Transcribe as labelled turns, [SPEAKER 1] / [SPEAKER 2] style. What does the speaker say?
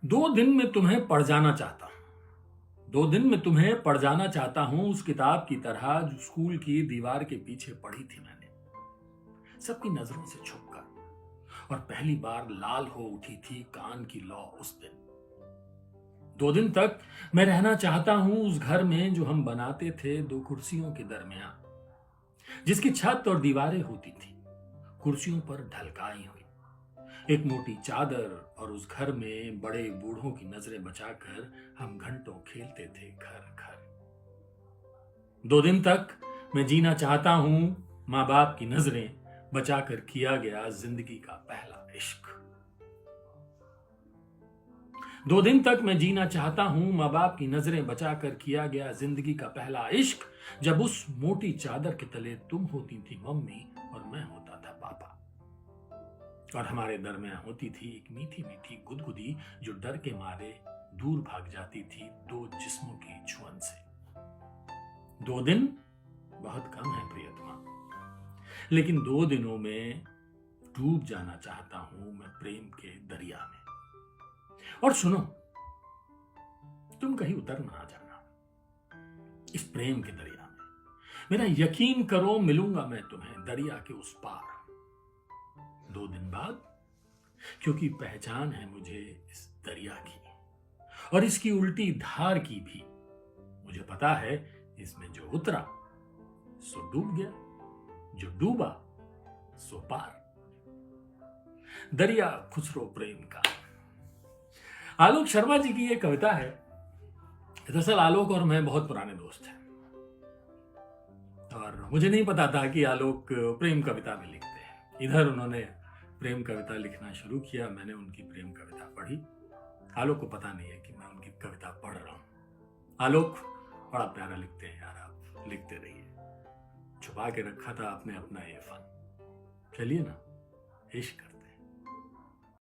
[SPEAKER 1] दो दिन में तुम्हें पढ़ जाना चाहता हूं। 2 दिन में तुम्हें पढ़ जाना चाहता हूं, उस किताब की तरह जो स्कूल की दीवार के पीछे पढ़ी थी मैंने, सबकी नजरों से छुपकर। और पहली बार लाल हो उठी थी कान की लौ उस दिन। 2 दिन तक मैं रहना चाहता हूं उस घर में जो हम बनाते थे 2 कुर्सियों के दरमियान, जिसकी छत और दीवारें होती थी कुर्सियों पर ढलकाई हुई। एक मोटी चादर और उस घर में बड़े बूढ़ों की नजरें बचाकर हम घंटों खेलते थे घर घर। 2 दिन तक मैं जीना चाहता हूं माँ बाप की नजरें बचाकर किया गया जिंदगी का पहला इश्क। 2 दिन तक मैं जीना चाहता हूं माँ बाप की नजरें बचाकर किया गया जिंदगी का पहला इश्क, जब उस मोटी चादर के तले तुम होती थी मम्मी और मैं होता था पापा। और हमारे दरमियान होती थी एक मीठी मीठी गुदगुदी जो डर के मारे दूर भाग जाती थी 2 जिस्मों की छुअन से। 2 दिन बहुत कम है प्रियतमा, लेकिन 2 दिनों में डूब जाना चाहता हूं मैं प्रेम के दरिया में। और सुनो, तुम कहीं उतर ना आ जाना इस प्रेम के दरिया में। मेरा यकीन करो, मिलूंगा मैं तुम्हें दरिया के उस पार 2 दिन बाद, क्योंकि पहचान है मुझे इस दरिया की और इसकी उल्टी धार की भी। मुझे पता है इसमें जो उतरा सो डूब गया, जो डूबा सो पार। दरिया खुसरो प्रेम का। आलोक शर्मा जी की ये कविता है। दरअसल आलोक और मैं बहुत पुराने दोस्त हैं और मुझे नहीं पता था कि आलोक प्रेम कविता भी लिखते हैं। इधर उन्होंने प्रेम कविता लिखना शुरू किया, मैंने उनकी प्रेम कविता पढ़ी। आलोक को पता नहीं है कि मैं उनकी कविता पढ़ रहा हूं। आलोक बड़ा प्यारा लिखते हैं यार, आप लिखते रहिए। छुपा के रखा था आपने अपना ये फन। चलिए ना, इश्क